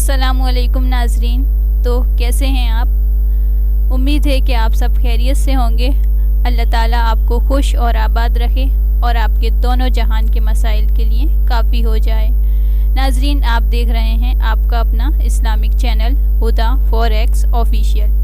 अस्सलामुअलैकुम नाजरीन। तो कैसे हैं आप? उम्मीद है कि आप सब खैरियत से होंगे। अल्लाह ताला आपको खुश और आबाद रखे और आपके दोनों जहान के मसाइल के लिए काफ़ी हो जाए। नाजरीन, आप देख रहे हैं आपका अपना इस्लामिक चैनल हुदा फॉरेक्स ऑफिशियल।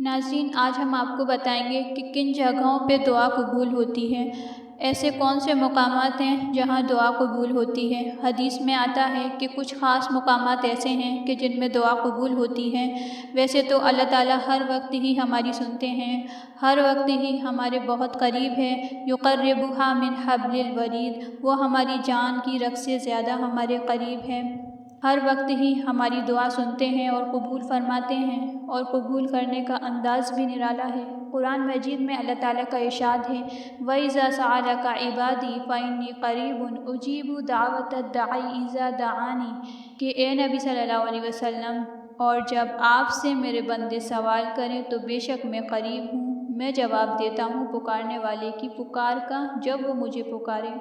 नाज़रीन, आज हम आपको बताएंगे कि किन जगहों पे दुआ कबूल होती है। ऐसे कौन से मकामात हैं जहां दुआ कबूल होती है। हदीस में आता है कि कुछ ख़ास मकामात ऐसे हैं कि जिनमें दुआ कबूल होती है। वैसे तो अल्लाह ताला हर वक्त ही हमारी सुनते हैं, हर वक्त ही हमारे बहुत करीब है। युक़र्रिबुहा मिन हब्लिल वरीद, वो हमारी जान की रग से ज़्यादा हमारे करीब है। हर वक्त ही हमारी दुआ सुनते हैं और कबूल फरमाते हैं, और कबूल करने का अंदाज़ भी निराला है। कुरान मजीद में अल्लाह ताला का इरशाद है, वइज़ा सअलका इबादी फ़इन्नी क़रीबुन उजीबु दावतद दाई इज़ा दआनी, कि ए नबी सल्लल्लाहु अलैहि वसल्लम, और जब आपसे मेरे बंदे सवाल करें तो बेशक मैं करीब हूँ, मैं जवाब देता हूँ पुकारने वाले की पुकार का जब वो मुझे पुकारे।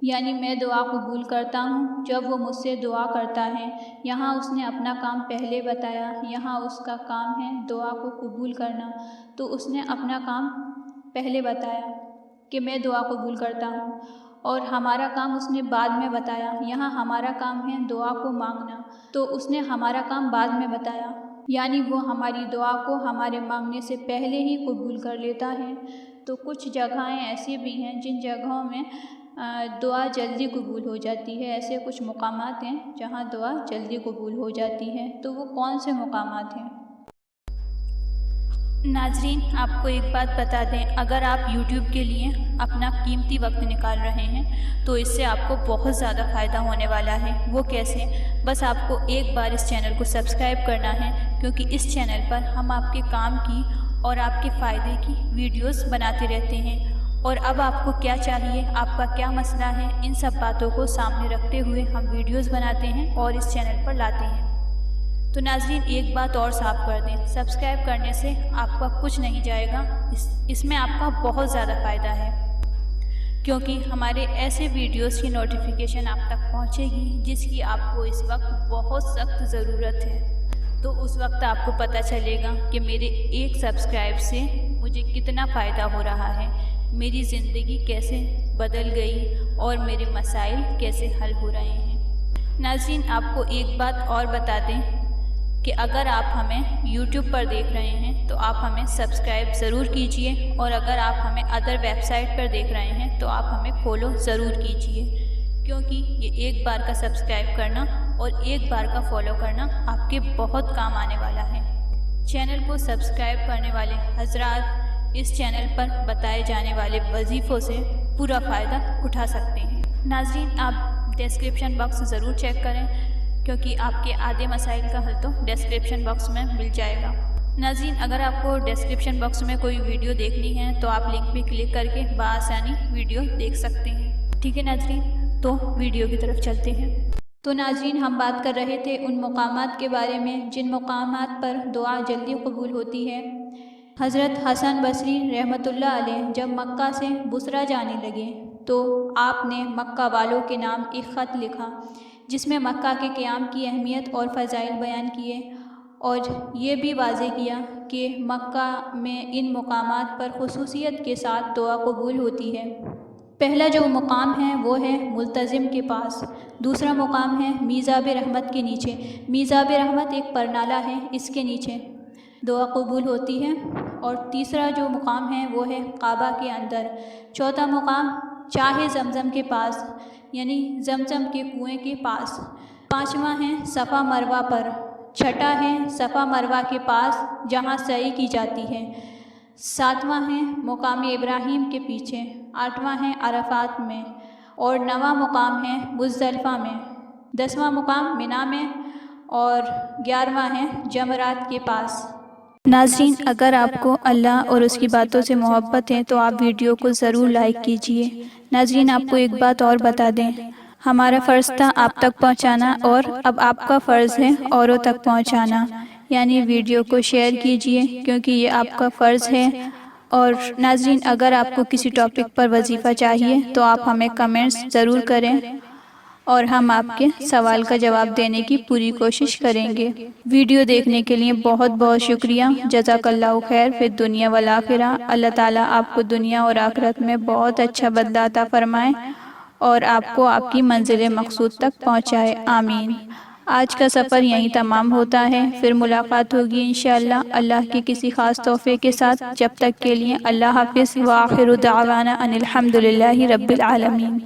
यानी मैं दुआ कबूल करता हूँ जब वो मुझसे दुआ करता है। यहाँ उसने अपना काम पहले बताया, यहाँ उसका काम है दुआ को कबूल करना, तो उसने अपना काम पहले बताया कि मैं दुआ कबूल करता हूँ, और हमारा काम उसने बाद में बताया। यहाँ हमारा काम है दुआ को मांगना, तो उसने हमारा काम बाद में बताया। यानी वो हमारी दुआ को हमारे मांगने से पहले ही कबूल कर लेता है। तो कुछ जगहें ऐसी भी हैं जिन जगहों में दुआ जल्दी कबूल हो जाती है। ऐसे कुछ मकामात हैं जहाँ दुआ जल्दी कबूल हो जाती है। तो वो कौन से मकामात हैं? नाजरीन, आपको एक बात बता दें, अगर आप YouTube के लिए अपना कीमती वक्त निकाल रहे हैं तो इससे आपको बहुत ज़्यादा फ़ायदा होने वाला है। वो कैसे? बस आपको एक बार इस चैनल को सब्सक्राइब करना है, क्योंकि इस चैनल पर हम आपके काम की और आपके फ़ायदे की वीडियोस बनाते रहते हैं। और अब आपको क्या चाहिए, आपका क्या मसला है, इन सब बातों को सामने रखते हुए हम वीडियोस बनाते हैं और इस चैनल पर लाते हैं। तो नाज़रीन, एक बात और साफ कर दें, सब्सक्राइब करने से आपका कुछ नहीं जाएगा, इसमें आपका बहुत ज़्यादा फ़ायदा है, क्योंकि हमारे ऐसे वीडियोस की नोटिफिकेशन आप तक पहुंचेगी जिसकी आपको इस वक्त बहुत सख्त ज़रूरत है। तो उस वक्त आपको पता चलेगा कि मेरे एक सब्सक्राइब से मुझे कितना फ़ायदा हो रहा है, मेरी ज़िंदगी कैसे बदल गई और मेरे मसाइल कैसे हल हो रहे हैं। नाज़रीन, आपको एक बात और बता दें कि अगर आप हमें YouTube पर देख रहे हैं तो आप हमें सब्सक्राइब ज़रूर कीजिए, और अगर आप हमें अदर वेबसाइट पर देख रहे हैं तो आप हमें फॉलो ज़रूर कीजिए, क्योंकि ये एक बार का सब्सक्राइब करना और एक बार का फॉलो करना आपके बहुत काम आने वाला है। चैनल को सब्सक्राइब करने वाले हजरात इस चैनल पर बताए जाने वाले वजीफ़ों से पूरा फ़ायदा उठा सकते हैं। नाज़रीन, आप डिस्क्रिप्शन बॉक्स ज़रूर चेक करें, क्योंकि आपके आधे मसाइल का हल तो डिस्क्रिप्शन बॉक्स में मिल जाएगा। नाज़रीन, अगर आपको डिस्क्रिप्शन बॉक्स में कोई वीडियो देखनी है तो आप लिंक पे क्लिक करके बआसानी वीडियो देख सकते हैं। ठीक है नाज़रीन, तो वीडियो की तरफ चलते हैं। तो नाज़रीन, हम बात कर रहे थे उन मकामात के बारे में जिन मकामात पर दुआ जल्दी कबूल होती है। हज़रत हसन बसरी रहमतुल्लाह अलैह जब मक्का से बुसरा जाने लगे तो आपने मक्का वालों के नाम एक ख़त लिखा, जिसमें मक्का के क़याम की अहमियत और फ़ज़ाइल बयान किए, और ये भी वाज़े किया कि मक्का में इन मकामात पर ख़ुसूसियत के साथ दुआ कबूल होती है। पहला जो मकाम है वो है मुल्तज़िम के पास, दूसरा मकाम है मीज़ाब रहमत के नीचे। मीज़ाब रहमत एक परनाला है, इसके नीचे दुआ कबूल होती है। और तीसरा जो मुकाम है वो है काबा के अंदर। चौथा मुकाम चाहे ज़मज़म के पास, यानी ज़मज़म के कुएं के पास। पाँचवा है सफ़ा मरवा पर। छठा है सफ़ा मरवा के पास जहाँ सई की जाती है। सातवां है मुकाम इब्राहीम के पीछे। आठवां है अरफ़ात में, और नवां मुकाम है मुज़दलिफ़ा में। 10वां मुकाम मिना में, और 11वां है जमरात के पास। नाज़रीन, अगर आपको अल्लाह और उसकी बातों से मोहब्बत है तो आप वीडियो को ज़रूर लाइक कीजिए। नाज़रीन, आपको एक बात और बता दें, ہمارا فرض تھا آپ تک پہنچانا، اور اب آپ کا فرض ہے اوروں تک پہنچانا، یعنی ویڈیو کو شیئر کیجئے کیونکہ یہ آپ کا فرض ہے۔ اور ناظرین، اگر آپ کو کسی ٹاپک پر وظیفہ چاہیے تو آپ ہمیں کمنٹس ضرور کریں اور ہم آپ کے سوال کا جواب دینے کی پوری کوشش کریں گے۔ ویڈیو دیکھنے کے لیے بہت بہت شکریہ۔ جزاک اللہ خیر فی الدنیا والآخرہ۔ اللہ تعالیٰ آپ کو دنیا اور آخرت میں بہت اچھا بدلہ عطا فرمائے اور آپ کو آپ کی منزل مقصود تک پہنچائے، آمین۔ آج کا سفر یہیں تمام ہوتا ہے، پھر ملاقات ہوگی انشاءاللہ اللہ کی کسی خاص تحفے کے ساتھ۔ جب تک کے لیے اللہ حافظ، وآخر دعوانا ان الحمدللہ رب العالمین۔